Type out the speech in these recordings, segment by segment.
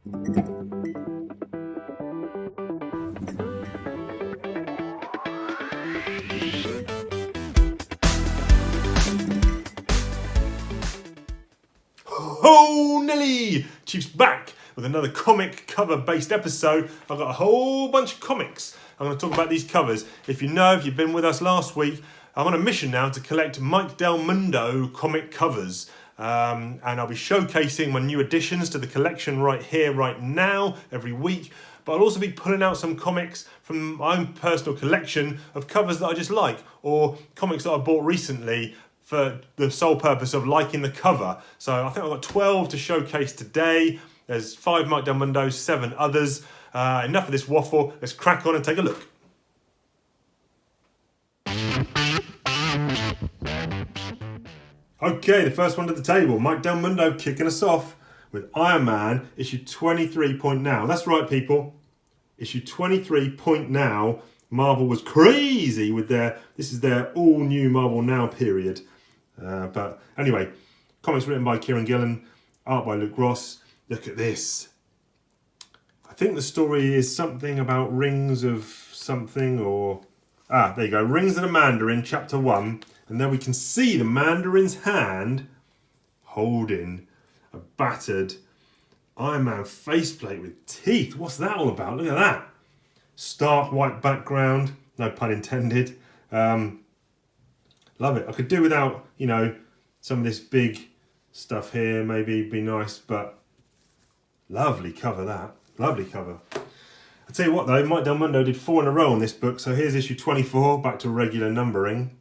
Oh, Nelly! Chief's back with another comic cover based episode. I've got a whole bunch of comics. I'm going to talk about these covers. If you've been with us last week, I'm on a mission now to collect Mike Del Mundo comic covers. And I'll be showcasing my new additions to the collection right here, right now, every week. But I'll also be pulling out some comics from my own personal collection of covers that I just like, or comics that I bought recently for the sole purpose of liking the cover. So I think I've got 12 to showcase today. There's 5 Mike Del Mundo, 7 others. Enough of this waffle. Let's crack on and take a look. Okay, the first one to the table. Mike Del Mundo kicking us off with Iron Man, issue 23 Point Now. That's right, people. Issue 23 Point Now. Marvel was crazy with this is their all-new Marvel Now period. But anyway, comics written by Kieran Gillen, art by Luke Ross. Look at this. I think the story is something about rings of something, or... there you go. Rings of the Mandarin, chapter 1. And then we can see the Mandarin's hand holding a battered Iron Man faceplate with teeth. What's that all about? Look at that. Stark white background. No pun intended. Love it. I could do without, some of this big stuff here. Maybe it'd be nice, but lovely cover that. Lovely cover. I'll tell you what though, Mike Del Mundo did 4 in a row on this book. So here's issue 24, back to regular numbering.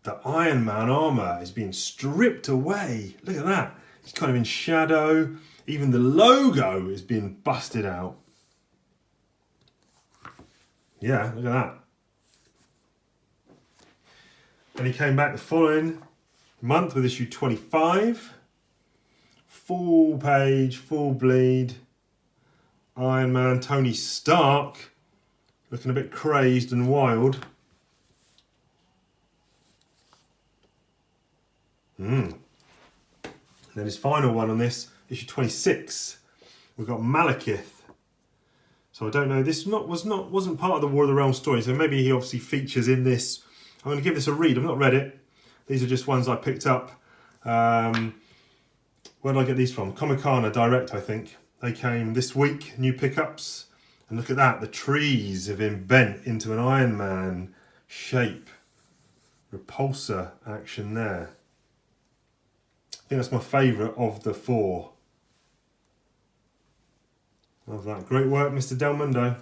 The Iron Man armour is being stripped away. Look at that. It's kind of in shadow. Even the logo is being busted out. Yeah, look at that. And he came back the following month with issue 25. Full page, full bleed. Iron Man, Tony Stark, looking a bit crazed and wild. Then his final one on this, issue 26. We've got Malekith. So I don't know. This wasn't part of the War of the Realms story. So maybe he obviously features in this. I'm going to give this a read. I've not read it. These are just ones I picked up. Where did I get these from? Comicana Direct, I think. They came this week. New pickups. And look at that. The trees have been bent into an Iron Man shape. Repulsor action there. I think that's my favourite of the 4. Love that. Great work, Mr. Del Mundo.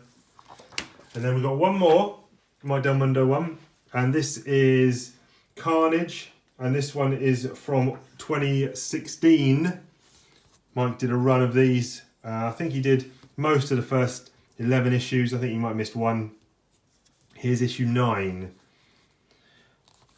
And then we've got one more, my Del Mundo one. And this is Carnage. And this one is from 2016. Mike did a run of these. I think he did most of the first 11 issues. I think he might have missed one. Here's issue 9.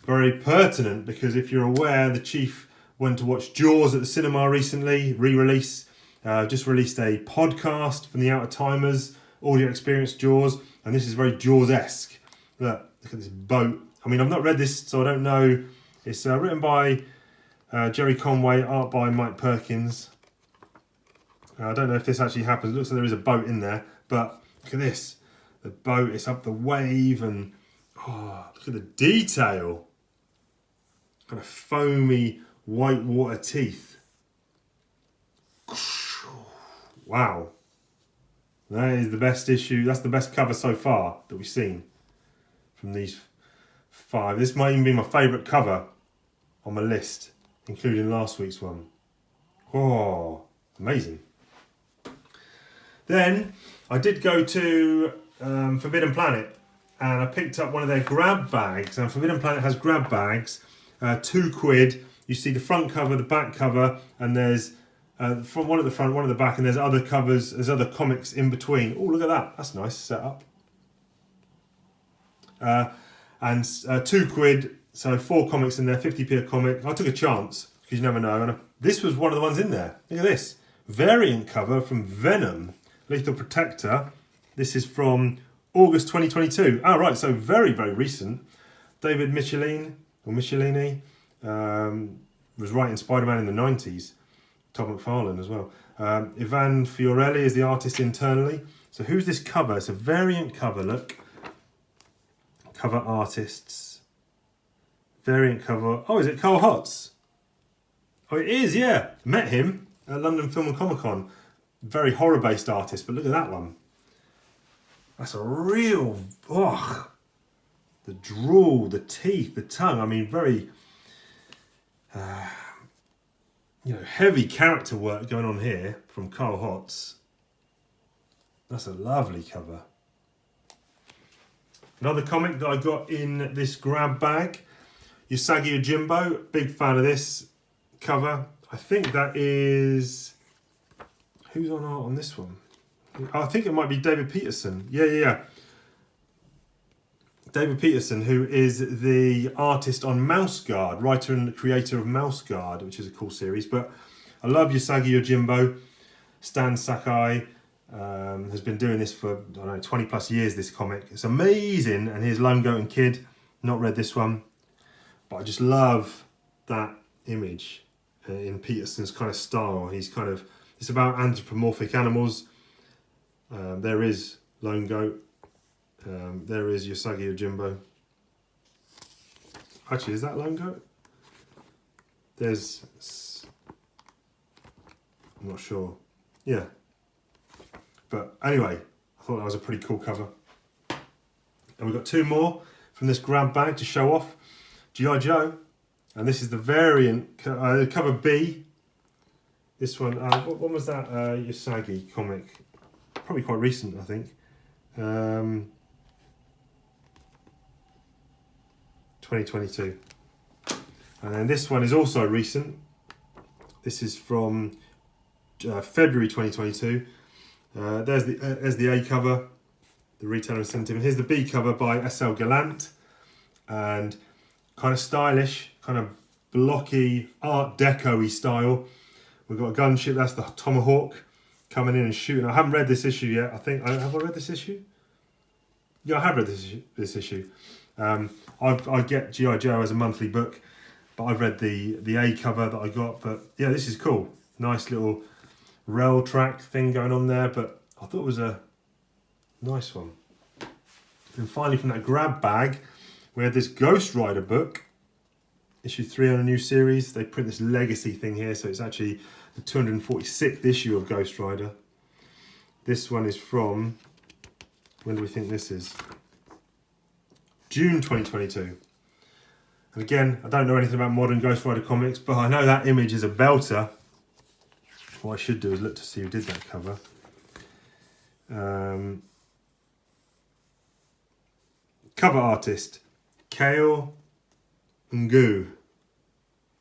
Very pertinent, because if you're aware, the Chief went to watch Jaws at the cinema recently, re-release. Just released a podcast from the Outer Timers, audio experience Jaws, and this is very Jaws-esque. Look at this boat. I mean, I've not read this, so I don't know. It's written by Jerry Conway, art by Mike Perkins. I don't know if this actually happens. It looks like there is a boat in there, but look at this. The boat, it's up the wave, and look at the detail. Kind of foamy white water teeth. Wow. That is the best issue. That's the best cover so far that we've seen from these 5. This might even be my favourite cover on my list, including last week's one. Oh, amazing. Then I did go to Forbidden Planet, and I picked up one of their grab bags. And Forbidden Planet has grab bags, £2. You see the front cover, the back cover, and there's from one at the front, one at the back, and there's other covers, there's other comics in between. Oh, look at that. That's nice setup. And £2, so 4 comics in there, 50p a comic. I took a chance, because you never know. And this was one of the ones in there. Look at this. Variant cover from Venom, Lethal Protector. This is from August 2022. Oh, right, so very, very recent. David Michelini was writing Spider-Man in the 90s. Todd McFarlane as well. Ivan Fiorelli is the artist internally. So who's this cover? It's a variant cover, look. Cover artists. Variant cover. Oh, is it Carl Hotz? Oh, it is, yeah. Met him at London Film and Comic Con. Very horror-based artist, but look at that one. That's a real... Oh, the drool, the teeth, the tongue. I mean, very... heavy character work going on here from Carl Hotz. That's a lovely cover. Another comic that I got in this grab bag, Usage Yojimbo. Big fan of this cover. I think that is... Who's on art on this one? I think it might be David Peterson. Yeah. David Peterson, who is the artist on Mouse Guard, writer and creator of Mouse Guard, which is a cool series. But I love Usage Yojimbo. Stan Sakai has been doing this for, I don't know, 20 plus years, this comic. It's amazing. And here's Lone Goat and Kid. Not read this one. But I just love that image in Peterson's kind of style. He's kind of, it's about anthropomorphic animals. There is Lone Goat. There is Usage Yojimbo. Actually, is that Lone Goat? There's... I'm not sure. Yeah. But anyway, I thought that was a pretty cool cover. And we've got two more from this grab bag to show off. G.I. Joe. And this is the variant, cover B. This one, what was that Usagi comic? Probably quite recent, I think. 2022. And then this one is also recent. This is from February 2022. There's the A cover, the retailer incentive. And here's the B cover by S.L. Gallant. And kind of stylish, kind of blocky, Art Deco-y style. We've got a gunship, that's the Tomahawk, coming in and shooting. I haven't read this issue yet. Have I read this issue? Yeah, I have read this issue. I get G.I. Joe as a monthly book, but I've read the A cover that I got. But yeah, this is cool. Nice little rail track thing going on there, but I thought it was a nice one. And finally, from that grab bag, we had this Ghost Rider book, issue 3 on a new series. They print this legacy thing here, so it's actually the 246th issue of Ghost Rider. This one is from, when do we think this is? June 2022. And again, I don't know anything about modern Ghost Rider comics, but I know that image is a belter. What I should do is look to see who did that cover. Cover artist, Kale Ngu,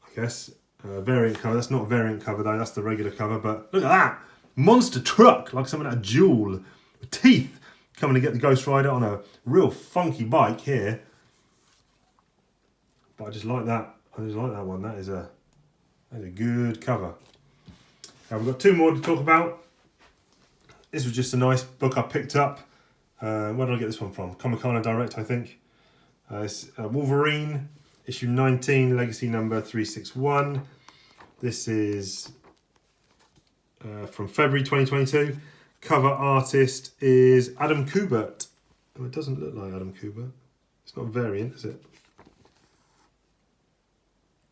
I guess. Variant cover. That's not a variant cover though, that's the regular cover. But look at that! Monster truck, like something out of Jewel. With teeth coming to get the Ghost Rider on a real funky bike here. But I just like that. I just like that one. That is a good cover. Now we've got two more to talk about. This was just a nice book I picked up. Where did I get this one from? Comic-Con Direct, I think. It's Wolverine, issue 19, legacy number 361. This is from February 2022. Cover artist is Adam Kubert. Oh, it doesn't look like Adam Kubert. It's not a variant, is it?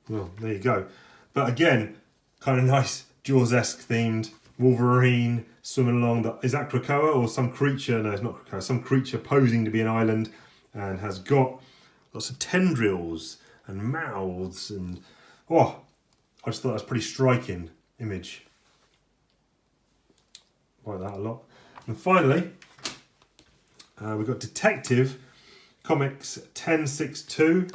Well, there you go. But again, kind of nice Jaws-esque themed. Wolverine swimming along. Is that Krakoa or some creature? No, it's not Krakoa. Some creature posing to be an island and has got lots of tendrils and mouths and... Oh, I just thought that was a pretty striking image. Like that a lot. And finally, we've got Detective Comics 1062.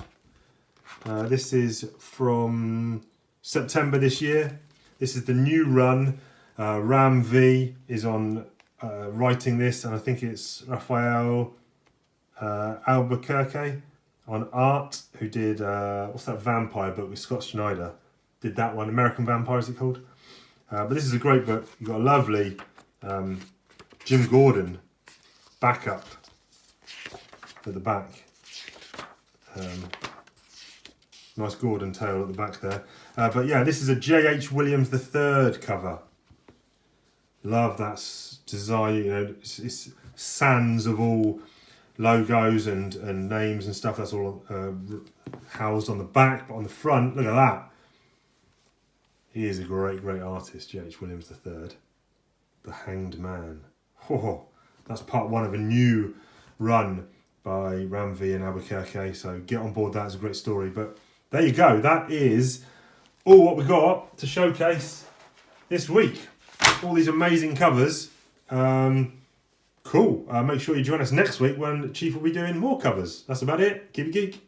This is from September this year. This is the new run. Ram V is on writing this, and I think it's Raphael Albuquerque on art, who did, what's that vampire book with Scott Schneider? Did that one, American Vampire is it called? But this is a great book. You've got a lovely Jim Gordon backup at the back. Nice Gordon tail at the back there. But yeah, this is a J.H. Williams III cover. Love that design, you know, it's sands of all logos and names and stuff. That's all housed on the back, but on the front, look at that. He is a great, great artist, J.H. Williams III. The Hanged Man. Oh, that's part one of a new run by Ramvi and Albuquerque, so get on board, that's a great story. But there you go, that is all what we got to showcase this week. All these amazing covers. Cool. Make sure you join us next week when Chief will be doing more covers. That's about it. Keep it geek.